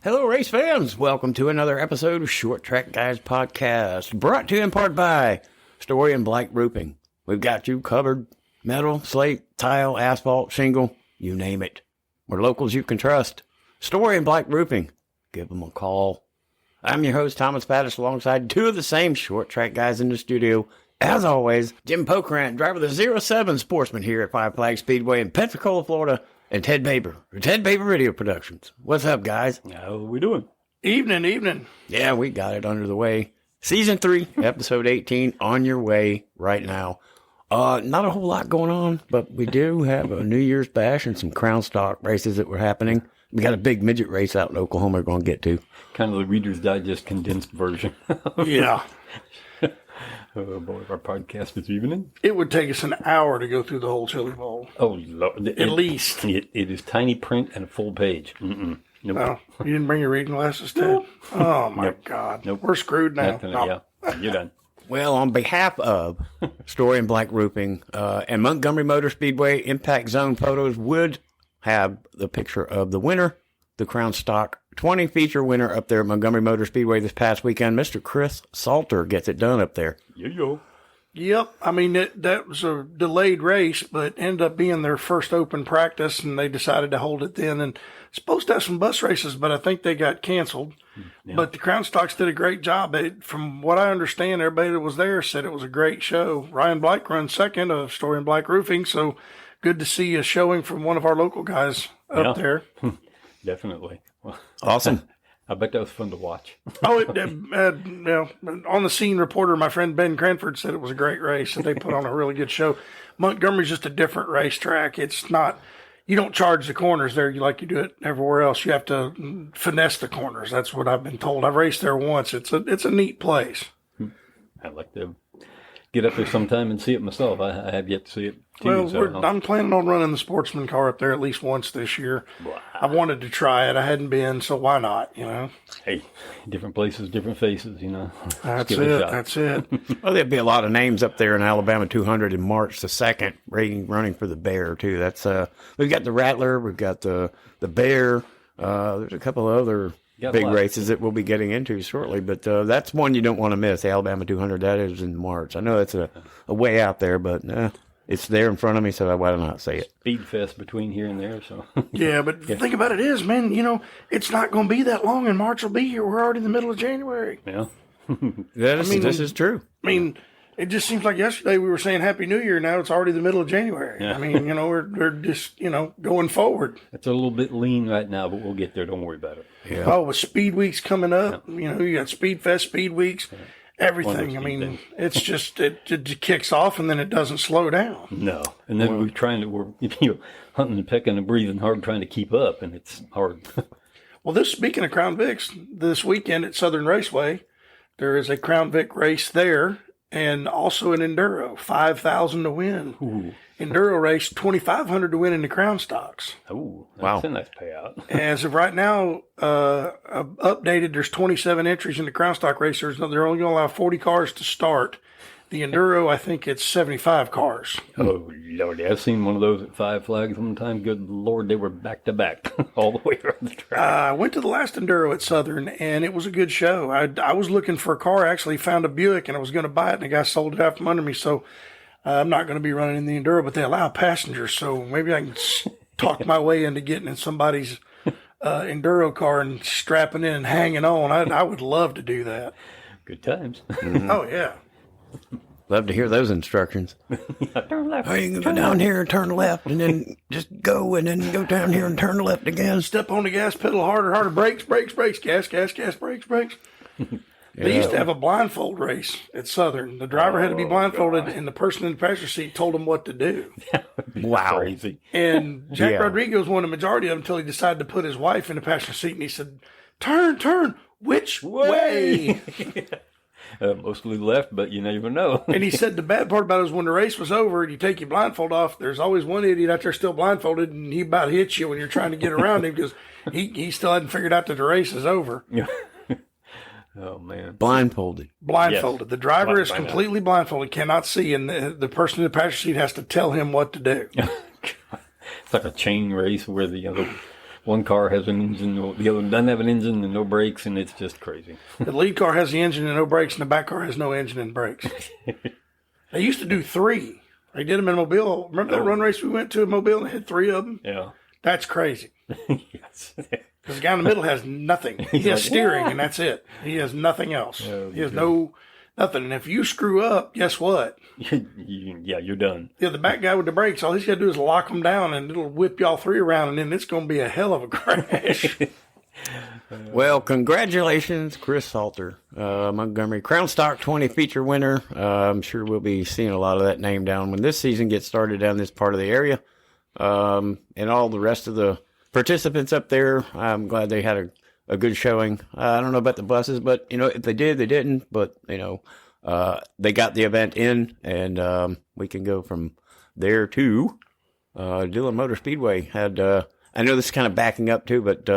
Hello, race fans. Welcome to another episode of Short Track Guys Podcast, brought to you in part by Story Bleich Roofing. We've got you covered. Metal, slate, tile, asphalt, shingle, you name it. We're locals you can trust. Story Bleich Roofing. Give them a call. I'm your host, Thomas Pattis, alongside two of the same Short Track guys in the studio. As always, Jim Pokrant, driver of the 07 Sportsman here at Five Flag Speedway in Pensacola, Florida, and Ted Baber, Ted Baber Radio Productions. What's up, guys? How are we doing? Evening. Yeah, we got it under the way. Season 3, episode 18, on your way right now. Not a whole lot going on, but we do have a New Year's bash and some crown stock races that were happening. We got a big midget race out in Oklahoma we're going to get to. Kind of the Reader's Digest condensed version. Yeah. Oh, boy, our podcast this evening. It would take us an hour to go through the whole Chili Bowl. Oh, Lord. At least. It is tiny print and a full page. Nope. Oh, you didn't bring your reading glasses, Ted? Nope. Oh, my God. Nope. We're screwed now. Yeah, you're done. Well, on behalf of Story and Bleich Roofing and Montgomery Motor Speedway, Impact Zone Photos would have the picture of the winner, the Crown Stock 20 feature winner up there at Montgomery Motor Speedway this past weekend. Mr. Chris Salter gets it done up there. Yo. Yep. I mean, that was a delayed race, but ended up being their first open practice, and they decided to hold it then. And supposed to have some bus races, but I think they got canceled. Yeah. But the Crown Stocks did a great job. From what I understand, everybody that was there said it was a great show. Ryan Bleich runs second of Story and Bleich Roofing, so good to see a showing from one of our local guys up there. Definitely. Well, awesome. I bet that was fun to watch. On the scene reporter, my friend Ben Cranford said it was a great race, and they put on a really good show. Montgomery's just a different racetrack. It's not, you don't charge the corners there like you do it everywhere else. You have to finesse the corners. That's what I've been told. I've raced there once. It's a neat place. I'd like to get up there sometime and see it myself. I have yet to see it too. Well, I'm planning on running the sportsman car up there at least once this year. Wow. I wanted to try it. I hadn't been, so why not, Hey, different places, different faces, That's it. Well, there'll be a lot of names up there in Alabama 200 in March the 2nd, running for the Bear, too. That's we've got the Rattler, we've got the Bear. There's a couple of other big races that we'll be getting into shortly, but that's one you don't want to miss, the Alabama 200. That is in March. I know it's a way out there, but it's there in front of me, so why not say it? Speed fest between here and there, so. Yeah, but the thing about it is, man, it's not going to be that long, and March will be here. We're already in the middle of January. Yeah. This is true. I mean, it just seems like yesterday we were saying Happy New Year. Now it's already the middle of January. Yeah. I mean, we're just, going forward. It's a little bit lean right now, but we'll get there. Don't worry about it. Yeah. Oh, with Speed Weeks coming up, you got Speed Fest, Speed Weeks, everything. I mean, it's just, it kicks off and then it doesn't slow down. No. And then we're hunting and pecking and breathing hard trying to keep up, and it's hard. Well, speaking of Crown Vics, this weekend at Southern Raceway, there is a Crown Vic race there. And also an enduro, $5,000 to win. Ooh. Enduro race, $2,500 to win in the Crown Stocks. Oh, wow! That's a nice payout. As of right now, updated, there's 27 entries in the Crown Stock racers. They're only going to allow 40 cars to start. The enduro, I think it's 75 cars. Oh Lordy, I've seen one of those at Five Flags one time. Good Lord, they were back to back all the way around the track. I went to the last enduro at Southern, and it was a good show. I was looking for a car. I actually found a Buick, and I was going to buy it, and the guy sold it out from under me. So I'm not going to be running in the enduro, but they allow passengers, so maybe I can talk my way into getting in somebody's enduro car and strapping in and hanging on. I would love to do that. Good times. Mm-hmm. Oh yeah. Love to hear those instructions. Turn left. Oh, you can go down here and turn left, and then just go, and then go down here and turn left again. Step on the gas pedal harder, brakes, gas, brakes. They used to have a blindfold race at Southern. The driver had to be blindfolded, and the person in the passenger seat told him what to do. Wow. Crazy. And Jack Rodriguez won the majority of them until he decided to put his wife in the passenger seat, and he said, turn, which way? Mostly left, but you never know. And he said the bad part about it was when the race was over and you take your blindfold off, there's always one idiot out there still blindfolded, and he about hits you when you're trying to get around him because he still hadn't figured out that the race is over. Oh, man. Blindfolded. Yes. The driver is completely blindfolded, cannot see, and the person in the passenger seat has to tell him what to do. It's like a chain race where the one car has an engine, the other one doesn't have an engine and no brakes, and it's just crazy. The lead car has the engine and no brakes, and the back car has no engine and brakes. They used to do 3. They did them in Mobile. Remember that run race we went to in Mobile and they had 3 of them? Yeah. That's crazy. Yes. Because the guy in the middle has nothing. He has steering, and that's it. He has nothing else. He has nothing. And if you screw up, guess what? You're done. Yeah, the back guy with the brakes, all he's got to do is lock them down, and it'll whip y'all 3 around, and then it's going to be a hell of a crash. Well, congratulations, Chris Salter, Montgomery Crown Stock 20 feature winner. I'm sure we'll be seeing a lot of that name down when this season gets started down this part of the area. And all the rest of the participants up there, I'm glad they had a good showing. I don't know about the buses, but, if they did, they didn't. But, they got the event in, and we can go from there to Dillon Motor Speedway. Had I know this is kind of backing up too, but,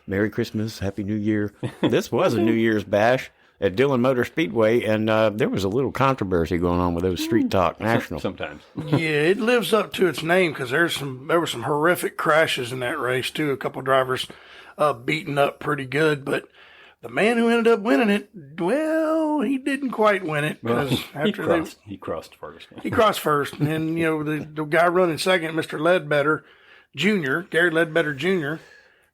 Merry Christmas, Happy New Year. This was a New Year's bash at Dillon Motor Speedway, and there was a little controversy going on with those Street Talk Nationals. Sometimes. Yeah, it lives up to its name because there were some horrific crashes in that race too. A couple drivers beaten up pretty good, but the man who ended up winning it, well, he didn't quite win it because he crossed first. He crossed first, and then the guy running second, Mr. Ledbetter Jr., Gary Ledbetter Jr.,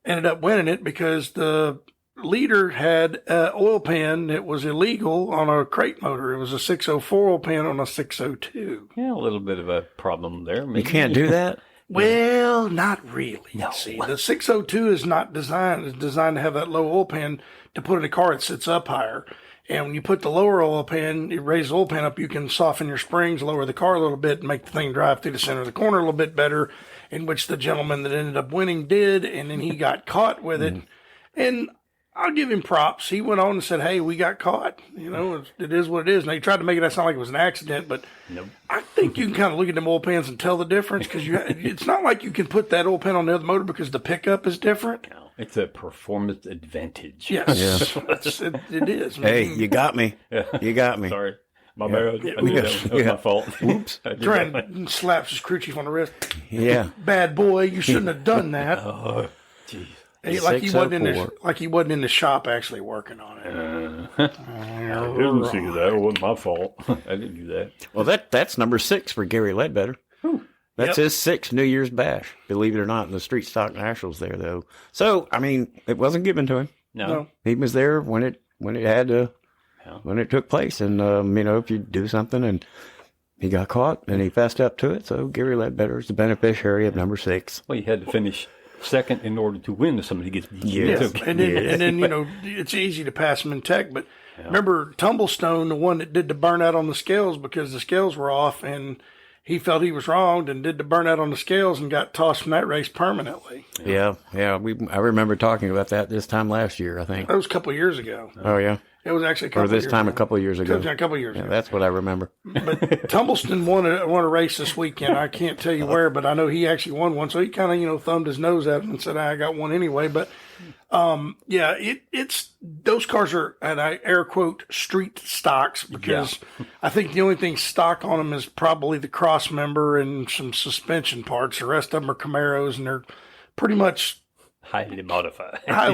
ended up winning it because the leader had an oil pan that was illegal on a crate motor. It was a 604 oil pan on a 602. Yeah, a little bit of a problem there. Maybe. You can't do that? Well, not really. No. See, the 602 is not designed. It's designed to have that low oil pan to put in a car that sits up higher. And when you put the lower oil pan, you raise the oil pan up, you can soften your springs, lower the car a little bit, and make the thing drive through the center of the corner a little bit better, in which the gentleman that ended up winning did, and then he got caught with it. And I'll give him props. He went on and said, hey, we got caught. It is what it is. Now, he tried to make it sound like it was an accident, but nope. I think you can kind of look at them oil pans and tell the difference because it's not like you can put that oil pan on the other motor because the pickup is different. No, it's a performance advantage. Yes, it is. Hey, you got me. You got me. Sorry. My bad. That was my fault. Oops. Trent slaps his crew chief on the wrist. Yeah. Bad boy, you shouldn't have done that. Oh, jeez. Like he wasn't in the shop actually working on it. I didn't see that. It wasn't my fault. I didn't do that. Well, that's number 6 for Gary Ledbetter. That's his 6th New Year's bash, believe it or not, in the Street Stock Nationals there, though. So, it wasn't given to him. No. He was there when it had to, when it took place. And, if you do something and he got caught and he fessed up to it, so Gary Ledbetter is the beneficiary of number 6. Well, you had to finish second in order to win if somebody gets beat. Yes. And then it's easy to pass them in tech, but remember Tumblestone, the one that did the burnout on the scales because the scales were off and he felt he was wronged and did the burnout on the scales and got tossed from that race permanently. Yeah. I remember talking about that this time last year, I think. That was a couple of years ago. Oh, yeah. It was actually a couple of years ago. Or this time ago. a couple of years ago. A couple of years ago. That's what I remember. But Tumblestone won a race this weekend. I can't tell you where, but I know he actually won one. So he kind of, thumbed his nose at him and said, I got one anyway. But, it's those cars are, and I air quote, street stocks because I think the only thing stock on them is probably the cross member and some suspension parts. The rest of them are Camaros and they're pretty much highly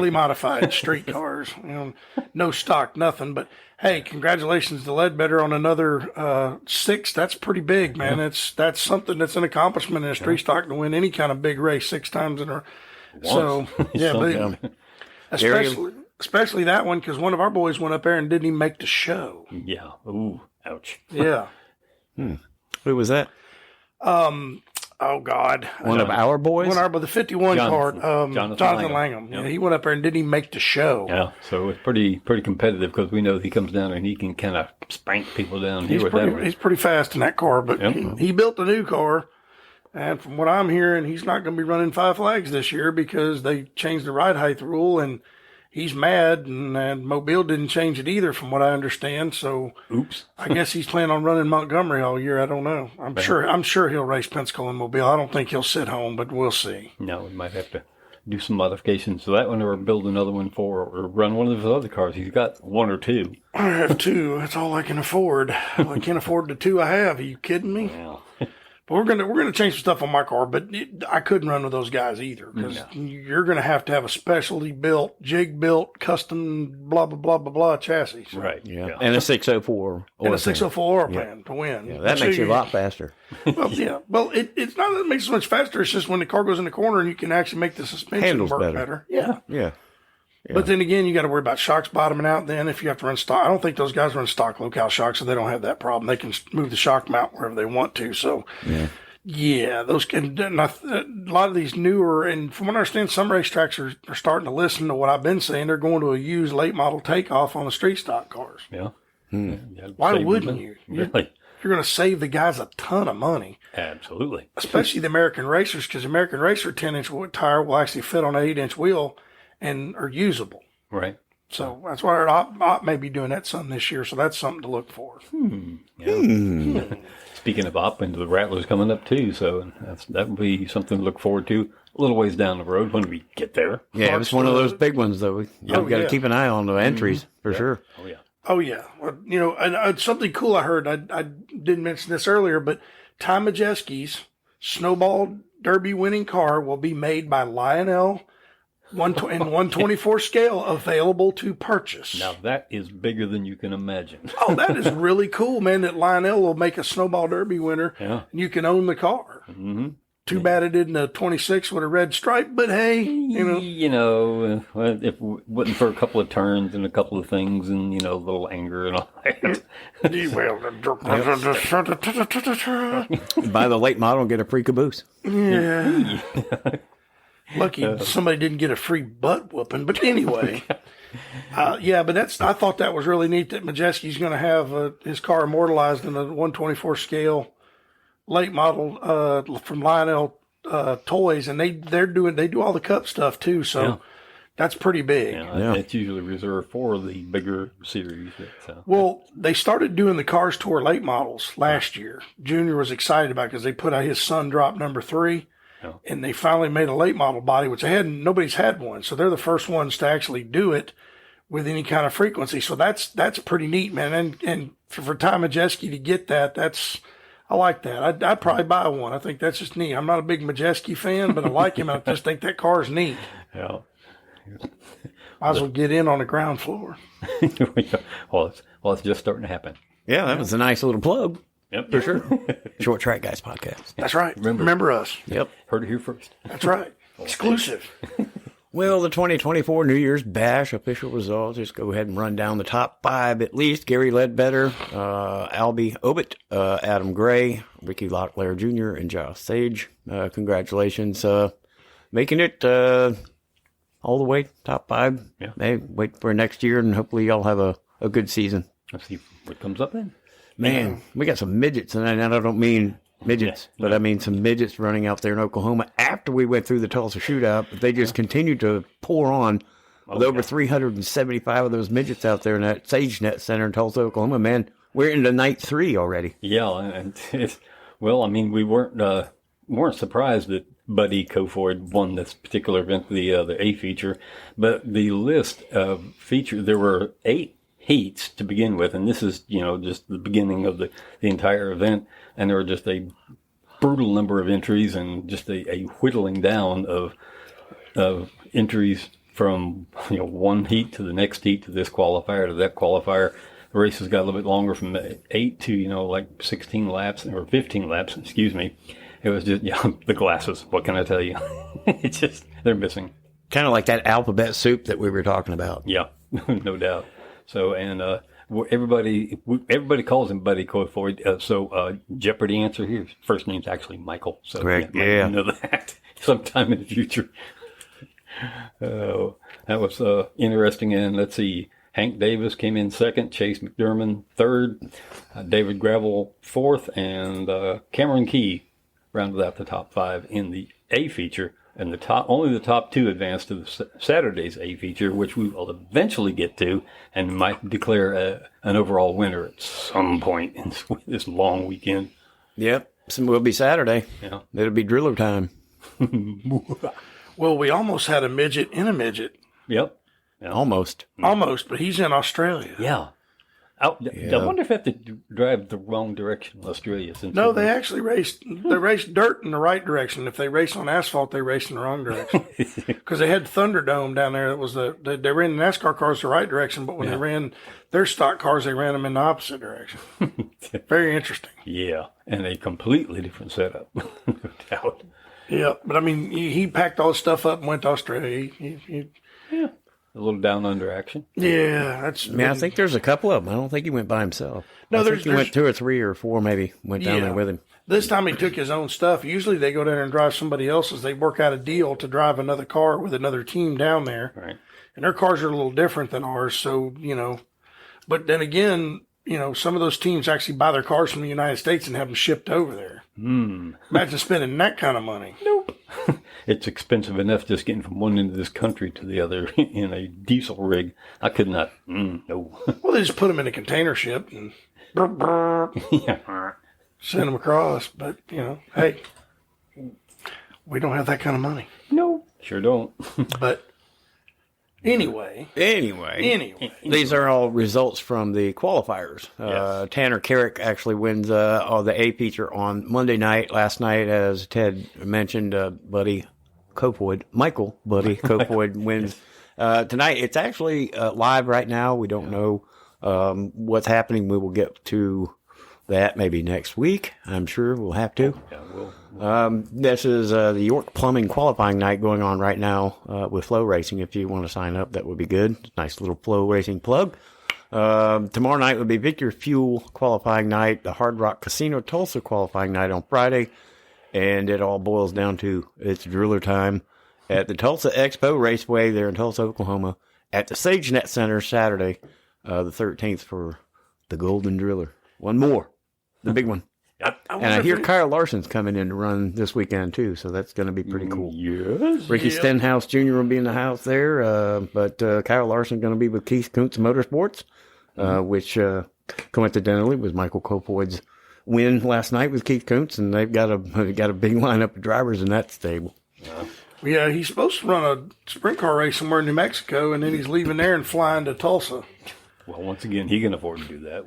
modified street cars. No stock, nothing. But hey, congratulations to Ledbetter on another 6. That's pretty big, man. That's something that's an accomplishment in a street stock to win any kind of big race 6 times in a row. So especially that one because one of our boys went up there and didn't even make the show. Yeah. Ooh, ouch. Yeah. Who was that? Oh, God. One of our boys? The 51 car, Jonathan Langham. Yep. Yeah, he went up there and didn't even make the show. Yeah, so it's pretty competitive because we know he comes down and he can kind of spank people down here with that. He's pretty fast in that car, but he built a new car. And from what I'm hearing, he's not going to be running 5 flags this year because they changed the ride height rule and he's mad, and Mobile didn't change it either, from what I understand. So, oops. I guess he's planning on running Montgomery all year. I don't know. I'm sure he'll race Pensacola and Mobile. I don't think he'll sit home, but we'll see. No, we might have to do some modifications to that one, or build another one or run one of his other cars. He's got 1 or 2. I have 2. That's all I can afford. I can't afford the 2 I have. Are you kidding me? Yeah. But we're gonna change some stuff on my car. But I couldn't run with those guys either because you're gonna have to have a specially built, jig built, custom blah blah blah blah blah chassis. So. Right. Yeah. And a 604. And a 604 pan to win. Yeah, that makes you a lot faster. Well, yeah. Well, it's not that it makes it so much faster. It's just when the car goes in the corner and you can actually make the suspension Handles work better. Yeah. Yeah. But then again, you got to worry about shocks bottoming out. Then if you have to run stock, I don't think those guys run stock locale shocks, so they don't have that problem. They can move the shock mount wherever they want to. So, those can. A lot of these newer, and from what I understand, some racetracks are starting to listen to what I've been saying. They're going to use late model takeoff on the street stock cars. Yeah. Why wouldn't you? Really? You're going to save the guys a ton of money. Absolutely. Especially the American racers, because American Racer 10-inch tire will actually fit on an 8-inch wheel and are usable. Right. So that's why I may be doing that some this year. So that's something to look for. Speaking of op, into the Rattler's coming up too, so that would be something to look forward to a little ways down the road when we get there. Yeah, it's one of those big ones, though. You've got to keep an eye on the entries for sure. Oh, yeah. Oh, yeah. Well, and something cool I heard, I didn't mention this earlier, but Ty Majeski's Snowball Derby winning car will be made by Lionel in 124 scale, available to purchase. Now, that is bigger than you can imagine. Oh, that is really cool, man, that Lionel will make a Snowball Derby winner. Yeah. And you can own the car. Mm-hmm. Too bad it didn't a 26 with a red stripe, but hey, if it wasn't for a couple of turns and a couple of things and, a little anger and all that. Buy the late model and get a free caboose. Yeah. Lucky somebody didn't get a free butt whooping, but anyway. But I thought that was really neat that Majeski's going to have his car immortalized in a 124 scale late model from Lionel Toys, and they do all the cup stuff too, so that's pretty big. It's usually reserved for the bigger series. Well, they started doing the Cars Tour late models last year. Junior was excited about it because they put out his Sun Drop number 3. And they finally made a late model body, which nobody's had one. So they're the first ones to actually do it with any kind of frequency. So that's pretty neat, man. And for Ty Majeski to get that, I like that. I'd probably buy one. I think that's just neat. I'm not a big Majeski fan, but I like him. I just think that car is neat. Yeah. Might as well get in on the ground floor. Well, it's just starting to happen. Yeah, that was a nice little plug. Yep. For sure. Short Track Guys podcast. That's right. Remember us. Yep. Heard it here first. That's right. Exclusive. Well, the 2024 New Year's Bash official results. Just go ahead and run down the top 5 at least. Gary Ledbetter, Albie Obit, Adam Gray, Ricky Locklear Jr., and Josh Sage. Congratulations. Making it all the way top 5. Yeah. Hey, wait for next year, and hopefully y'all have a good season. Let's see what comes up then. Man, we got some midgets, and I don't mean midgets, but I mean some midgets running out there in Oklahoma after we went through the Tulsa shootout. But they just continued to pour on with over 375 of those midgets out there in that SageNet Center in Tulsa, Oklahoma. Man, we're into night 3 already. Yeah, and we weren't surprised that Buddy Kofoid won this particular event, the A feature, but the list of features, there were 8 heats to begin with, and this is just the beginning of the entire event, and there were just a brutal number of entries and just a whittling down of entries from one heat to the next heat to this qualifier to that qualifier. The races got a little bit longer, from 8 to 16 laps or 15 laps, excuse me. It was just the glasses, what can I tell you? It's just they're missing, kind of like that alphabet soup that we were talking about. Yeah. No doubt. So, and everybody calls him Buddy Kofoid. So Jeopardy answer here. First name's actually Michael. So correct. Yeah. Know that sometime in the future. That was interesting. And let's see. Hank Davis came in second. Chase McDermott third. David Gravel fourth. And Cameron Key rounded out the top 5 in the A feature. And only the top 2 advanced to the Saturday's A feature, which we will eventually get to, and might declare an overall winner at some point in this long weekend. Yep, so we'll be Saturday. Yeah, it'll be driller time. Well, we almost had a midget in a midget. Yep, yeah. Almost, but he's in Australia. Yeah, I wonder if they have to drive the wrong direction in Australia. Since No, they actually raced. They raced dirt in the right direction. If they raced on asphalt, they raced in the wrong direction. Because they had Thunderdome down there. That was they ran the NASCAR cars the right direction, but when they ran their stock cars, they ran them in the opposite direction. Very interesting. Yeah, and a completely different setup, no doubt. Yeah, but I mean, he packed all his stuff up and went to Australia. Yeah, a little down under action. Yeah, that's. I mean, I think there's a couple of them. I don't think he went by himself. No, I think he went 2 or 3 or 4, maybe went down there with him. This time he took his own stuff. Usually they go down there and drive somebody else's. They work out a deal to drive another car with another team down there. Right. And their cars are a little different than ours. So, but then again, some of those teams actually buy their cars from the United States and have them shipped over there. Imagine spending that kind of money. Nope. It's expensive enough just getting from one end of this country to the other in a diesel rig. I could not. No. Well, they just put them in a container ship and send them across. But, hey, we don't have that kind of money. No, sure don't. But anyway, these are all results from the qualifiers. Yes. Tanner Carrick actually wins the A feature on Monday night. Last night, as Ted mentioned, Buddy Copewood, Michael Buddy Copewood wins. Tonight, it's actually live right now. We don't know what's happening. We will get to that maybe next week. I'm sure we'll have to. Yeah, we'll. This is the York Plumbing qualifying night going on right now with Flow Racing. If you want to sign up, that would be good. Nice little Flow Racing plug. Tomorrow night would be Victor Fuel qualifying night, the Hard Rock Casino Tulsa qualifying night on Friday, and it all boils down to it's driller time at the Tulsa Expo Raceway there in Tulsa, Oklahoma, at the SageNet Center Saturday, the 13th for the Golden Driller. One more. The big one. And I hear Kyle Larson's coming in to run this weekend, too, so that's going to be pretty cool. Yes. Ricky Stenhouse Jr. will be in the house there, but Kyle Larson's going to be with Keith Kuntz Motorsports, which coincidentally was Michael Copewood's win last night with Keith Kuntz, and they've got a big lineup of drivers in that stable. Yeah, he's supposed to run a sprint car race somewhere in New Mexico, and then he's leaving there and flying to Tulsa. Well, once again, he can afford to do that.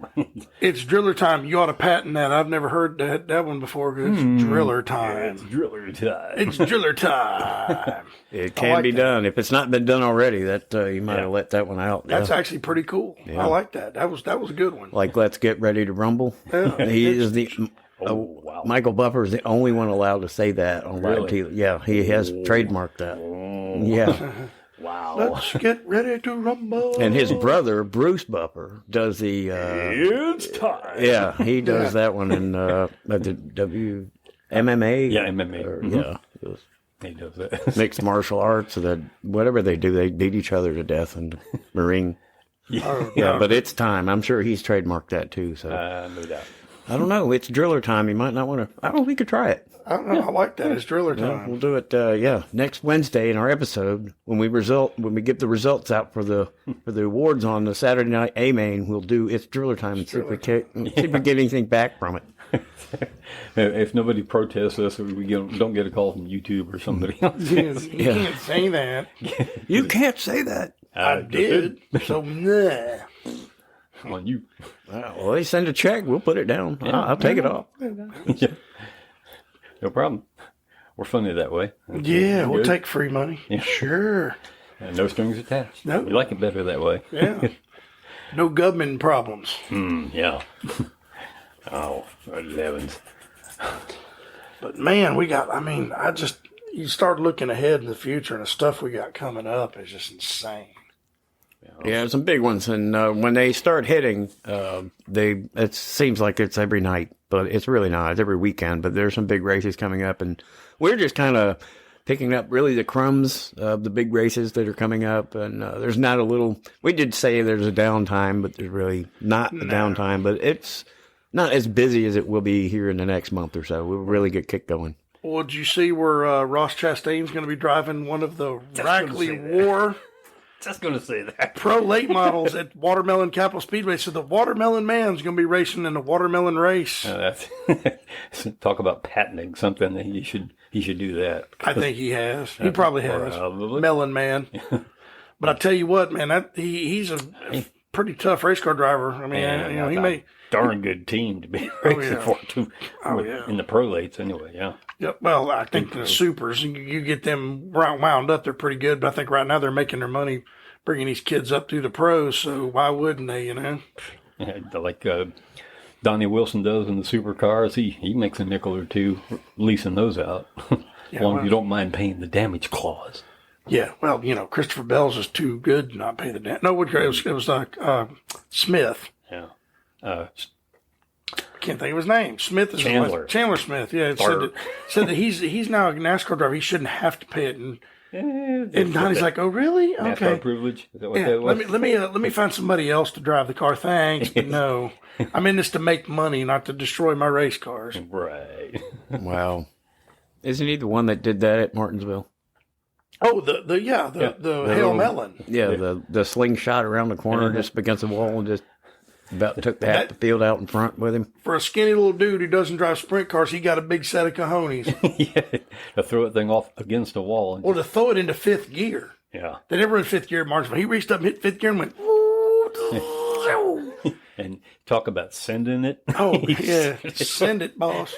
It's driller time. You ought to patent that. I've never heard that one before. It's driller time. It's driller time. It's driller time. It can be done. If it's not been done already, that you might have let that one out. That's actually pretty cool. Yeah. I like that. That was a good one. Like, let's get ready to rumble. Yeah. He is the wow. Michael Buffer is the only one allowed to say that on live TV. Yeah, he has trademarked that. Yeah. Wow. Let's get ready to rumble. And his brother, Bruce Buffer, does the... it's time. Yeah, he does that one in the MMA. Yeah, MMA. Yeah. He does that. Mixed martial arts, so that whatever they do, they beat each other to death in the Marine. Yeah, but it's time. I'm sure he's trademarked that too. So no doubt. I don't know. It's driller time. You might not want to... I don't know. We could try it. I don't know. I like that. It's driller time. We'll do it. Next Wednesday in our episode when we get the results out for the awards on the Saturday night A main. We'll do it's driller time and see if we get anything back from it. If nobody protests us, or we don't get a call from YouTube or somebody else. You can't say that. You can't say that. I did. So nah. Come on, you. Well, they send a check. We'll put it down. Yeah. I'll take it off. Yeah. No problem. We're funny that way. Yeah, we'll take free money. Yeah. Sure. And no strings attached. Nope. We like it better that way. Yeah. No government problems. Yeah. Oh, good heavens. But man, you start looking ahead in the future and the stuff we got coming up is just insane. Yeah, some big ones. And when they start hitting, it seems like it's every night, but it's really not. It's every weekend. But there's some big races coming up, and we're just kind of picking up really the crumbs of the big races that are coming up. And there's not a little. We did say there's a downtime, but there's really not a downtime. But it's not as busy as it will be here in the next month or so. We'll really get kicked going. Well, did you see where Ross Chastain's going to be driving one of the Rackley War? Just going to say that. Pro late models at Watermelon Capital Speedway. So the Watermelon Man's going to be racing in the Watermelon race. That's talk about patenting something. He should do that. I think he has. He probably has. Probably. Melon Man. But I tell you what, man, he's pretty tough race car driver. I mean, And you know, he a may. darn good team to be racing for too. In the prolates anyway. Yeah. Yeah, well, I think the supers, you get them wound up, they're pretty good. But I think right now they're making their money bringing these kids up through the pros. So why wouldn't they? You know. Yeah, like Donnie Wilson does in the supercars. He makes a nickel or two leasing those out, as long as you don't mind paying the damage clause. Yeah, well, you know, Christopher Bell's is too good to not pay the damage. No, it was Smith. Yeah. Can't think of his name. Smith is Chandler Smith. Yeah, said that he's now a NASCAR driver. He shouldn't have to pay it. And Donnie's like, oh really? Okay. NASCAR privilege. Is that what that was? Let me find somebody else to drive the car. Thanks, but no. I'm in this to make money, not to destroy my race cars. Right. Wow. Isn't he the one that did that at Martinsville? Oh, the Hail Melon. Yeah, the slingshot around the corner just against the wall and just about took half the field out in front with him. For a skinny little dude who doesn't drive sprint cars, he got a big set of cojones. Yeah, to throw that thing off against a wall. Or to throw it into fifth gear. Yeah. They never in fifth gear at Martinsville. He reached up and hit fifth gear and went, and talk about sending it. Oh, yeah. Send it, boss.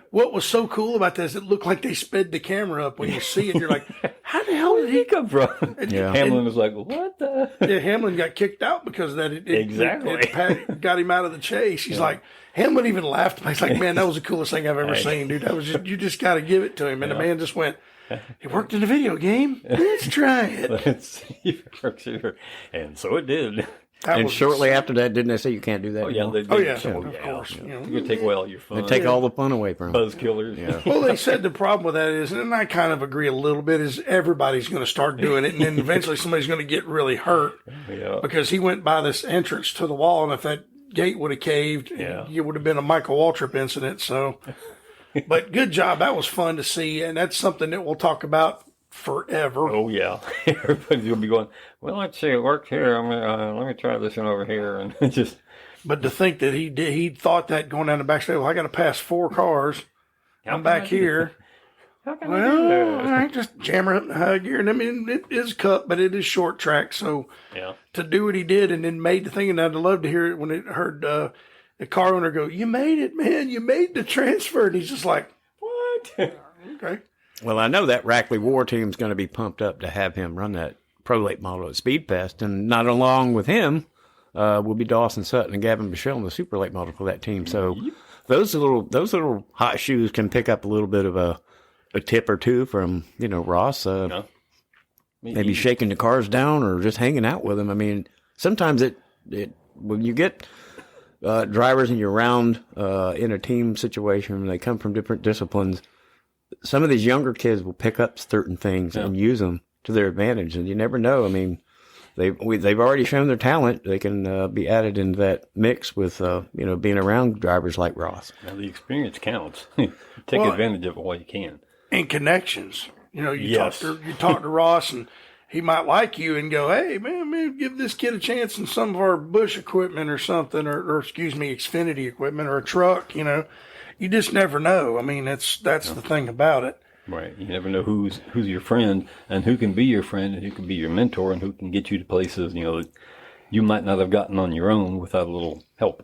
What was so cool about that is it looked like they sped the camera up when you see it. You're like, how the hell did he come from? Yeah. Hamlin was like, what the? Yeah, Hamlin got kicked out because of that. Exactly. It got him out of the chase. He's like, Hamlin even laughed. He's like, man, that was the coolest thing I've ever seen, dude. That was you just got to give it to him. And the man just went, it worked in the video game. Let's try it. Let's see if it works here. And so it did. And shortly after that, didn't they say you can't do that? Oh, yeah. Of course. You know, you take away all your fun. They take all the fun away from them. Buzz killers. Yeah. Well, they said the problem with that is, and I kind of agree a little bit, is everybody's going to start doing it, and then eventually somebody's going to get really hurt. Yeah. Because he went by this entrance to the wall, and if that gate would have caved, it would have been a Michael Waltrip incident. So, but good job. That was fun to see, and that's something that we'll talk about forever. Oh, yeah. Everybody's going to be going, well, let's see, it worked here. Let me try this one over here. And just. But to think that he thought that going down the backstage, well, I got to pass 4 cars. I'm back here. How can I do that? All right, just jam her up in the high gear. And I mean, it is cut, but it is short track. So to do what he did and then made the thing, and I'd love to hear it when it heard the car owner go, you made it, man. You made the transfer. And he's just like, what? Okay. Well, I know that Rackley War team's going to be pumped up to have him run that Pro Late model at Speed Fest. And not along with him will be Dawson Sutton and Gavin Bichelle in the Super Late model for that team. So those little hot shoes can pick up a little bit of a tip or two from, Ross. Maybe shaking the cars down or just hanging out with them. I mean, sometimes when you get drivers and you're around in a team situation, and they come from different disciplines, some of these younger kids will pick up certain things and use them to their advantage, and you never know. I mean, they've already shown their talent. They can be added into that mix with being around drivers like Ross. Now the experience counts. Take advantage of it while you can. And connections. You talk to Ross, and he might like you and go, hey man, give this kid a chance in some of our Bush equipment or something, or excuse me, Xfinity equipment or a truck. You just never know. I mean, that's the thing about it. Right. You never know who's your friend and who can be your friend and who can be your mentor and who can get you to places, that you might not have gotten on your own without a little help.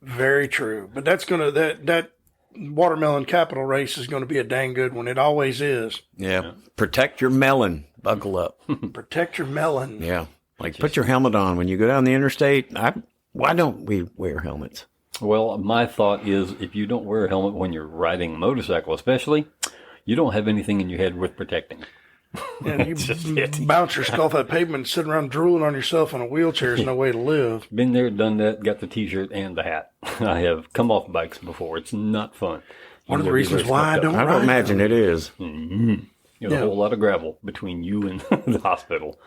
Very true. But that Watermelon Capital race is going to be a dang good one. It always is. Yeah. Protect your melon. Buckle up. Protect your melon. Yeah. Put your helmet on when you go down the interstate. Why don't we wear helmets? Well, my thought is if you don't wear a helmet when you're riding a motorcycle, especially, you don't have anything in your head worth protecting. And you bounce your skull off that pavement and sit around drooling on yourself in a wheelchair is no way to live. Been there, done that, got the T-shirt and the hat. I have come off bikes before. It's not fun. One of the reasons why I don't ride. I don't imagine it is. Mm-hmm. A whole lot of gravel between you and the hospital.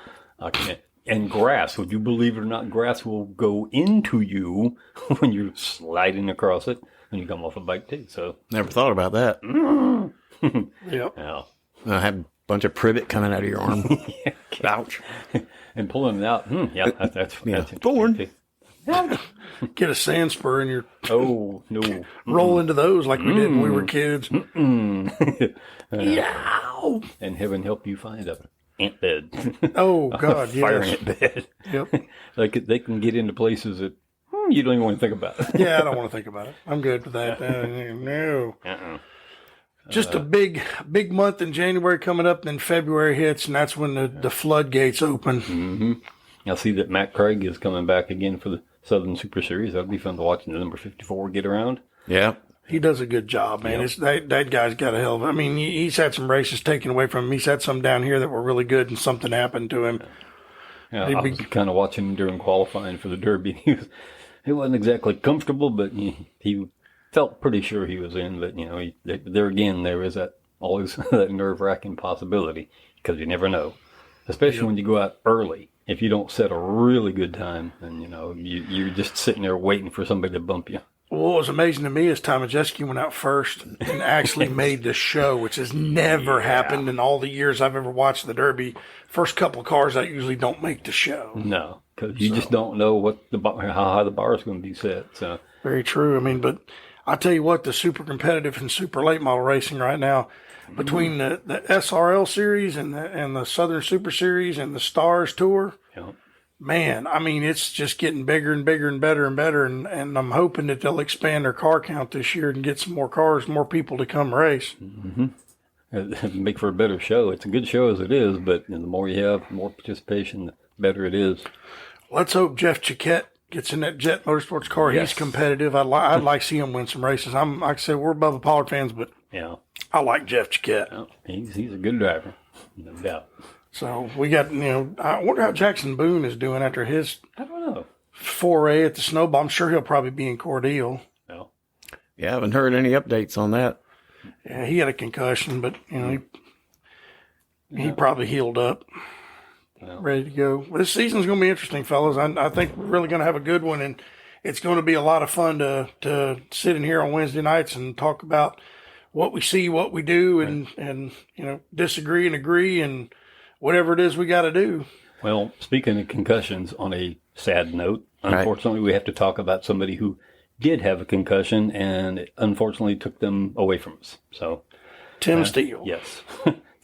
And grass. Would you believe it or not, grass will go into you when you're sliding across it when you come off a bike too. So never thought about that. Yep. Yeah. I had a bunch of privet coming out of your arm. Ouch. And pulling it out. That's Born. Get a sand spur in your. Oh, no. Roll into those like we did when we were kids. Yeah. And heaven help you find ant bed. Oh, God, Fire yes. ant bed. Yep. They can get into places that you don't even want to think about. Yeah, I don't want to think about it. I'm good with that. No. Uh-uh. Just a big month in January coming up, then February hits, and that's when the floodgates open. Mm-hmm. I see that Matt Craig is coming back again for the Southern Super Series. That'll be fun to watch the number 54 get around. Yeah. He does a good job, man. That guy's got a hell of. I mean, he's had some races taken away from him. He's had some down here that were really good, and something happened to him. Yeah, I was kind of watching him during qualifying for the Derby. He wasn't exactly comfortable, but he felt pretty sure he was in. But there is that always that nerve-wracking possibility because you never know, especially when you go out early. If you don't set a really good time, then you're just sitting there waiting for somebody to bump you. Well, what was amazing to me is Tomajeski went out first and actually made the show, which has never happened in all the years I've ever watched the Derby. First couple of cars that usually don't make the show. No, because you just don't know how high the bar is going to be set. So very true. I mean, but I tell you what, the super competitive and super late model racing right now, between the SRL series and the Southern Super Series and the Stars Tour. Yeah. Man, I mean, it's just getting bigger and bigger and better and better, and I'm hoping that they'll expand their car count this year and get some more cars, more people to come race. Mm-hmm. Make for a better show. It's a good show as it is, but the more you have, more participation, the better it is. Let's hope Jeff Chiquette gets in that Jet Motorsports car. Yes. He's competitive. I'd like to see him win some races. Like I said, we're above the Pollard fans, but I like Jeff Chiquette. Well, he's a good driver, no doubt. So we got, I wonder how Jackson Boone is doing after his I don't know. foray at the Snowball. I'm sure he'll probably be in Cordele. No. Yeah, I haven't heard any updates on that. Yeah, he had a concussion, but he probably healed up, ready to go. This season's going to be interesting, fellas. I think we're really going to have a good one, and it's going to be a lot of fun to sit in here on Wednesday nights and talk about what we see, what we do, and disagree and agree, and whatever it is we got to do. Well, speaking of concussions, on a sad note, unfortunately, we have to talk about somebody who did have a concussion and it unfortunately took them away from us. So, Tim Steele. Yes.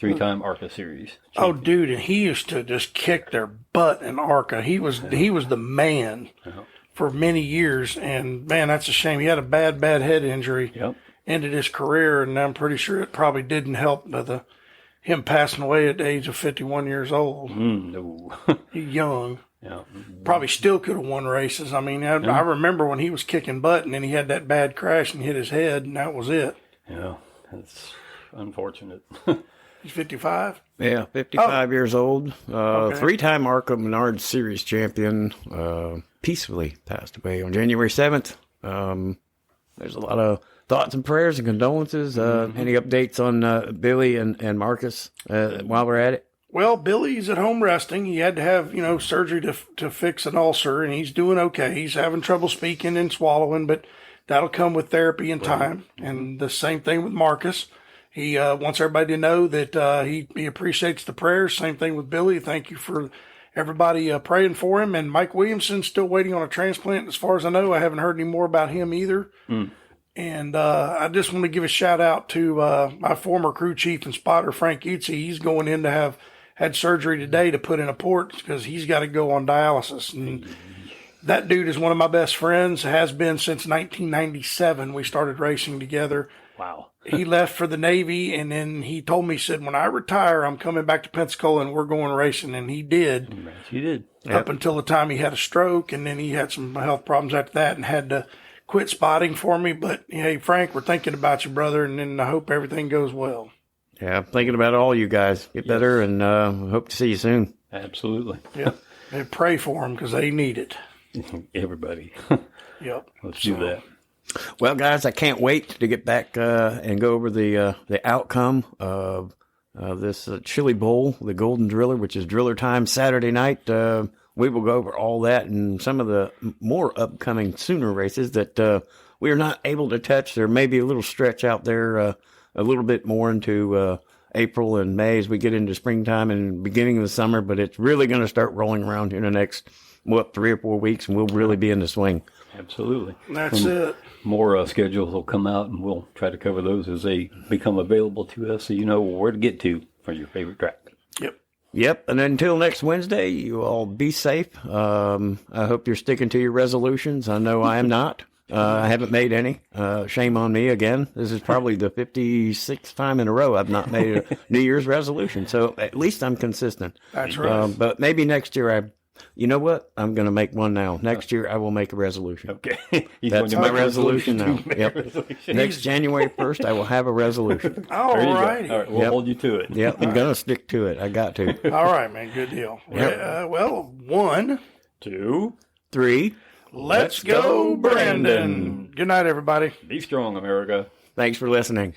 3-time ARCA series. Oh, dude, and he used to just kick their butt in ARCA. He was the man for many years, and man, that's a shame. He had a bad head injury. Yep. Ended his career, and I'm pretty sure it probably didn't help him passing away at the age of 51 years old. No. He's young. Yeah. Probably still could have won races. I mean, I remember when he was kicking butt, and then he had that bad crash and hit his head, and that was it. Yeah, that's unfortunate. He's 55? Yeah, 55 years old. Okay. 3-time ARCA Menard Series champion. Peacefully passed away on January 7th. There's a lot of thoughts and prayers and condolences. Any updates on Billy and Marcus while we're at it? Well, Billy's at home resting. He had to have, surgery to fix an ulcer, and he's doing okay. He's having trouble speaking and swallowing, but that'll come with therapy and time. And the same thing with Marcus. He wants everybody to know that he appreciates the prayers. Same thing with Billy. Thank you for everybody praying for him. And Mike Williamson's still waiting on a transplant. As far as I know, I haven't heard any more about him either. And I just want to give a shout out to my former crew chief and spotter, Frank Utzi. He's going in to had surgery today to put in a port because he's got to go on dialysis. And that dude is one of my best friends, has been since 1997. We started racing together. Wow. He left for the Navy, and then he told me, he said, when I retire, I'm coming back to Pensacola, and we're going racing. And he did. Yes, he did. Up until the time he had a stroke, and then he had some health problems after that and had to quit spotting for me. But, hey, Frank, we're thinking about you, brother, and then I hope everything goes well. Yeah, I'm thinking about all you guys. Get better, and hope to see you soon. Absolutely. Yep. And pray for them because they need it. Everybody. Yep. Let's do that. Well, guys, I can't wait to get back and go over the outcome of this Chili Bowl, the Golden Driller, which is Driller Time Saturday night. We will go over all that and some of the more upcoming sooner races that we are not able to touch. There may be a little stretch out there, a little bit more into April and May as we get into springtime and beginning of the summer, but it's really going to start rolling around here in the next 3 or 4 weeks, and we'll really be in the swing. Absolutely. That's it. More schedules will come out, and we'll try to cover those as they become available to us so you know where to get to for your favorite track. Yep. Yep. And until next Wednesday, you all be safe. I hope you're sticking to your resolutions. I know I am not. I haven't made any. Shame on me again. This is probably the 56th time in a row I've not made a New Year's resolution. So at least I'm consistent. That's right. But maybe next year you know what? I'm going to make one now. Next year I will make a resolution. Okay. That's my resolution now. Yep. Next January 1st, I will have a resolution. All There you go. righty. All right, we'll hold you to it. Yep. I'm going to stick to it. I got to. All right, man. Good deal. Yep. Well, 1. 2. 3. Let's go, Brandon. Good night, everybody. Be strong, America. Thanks for listening.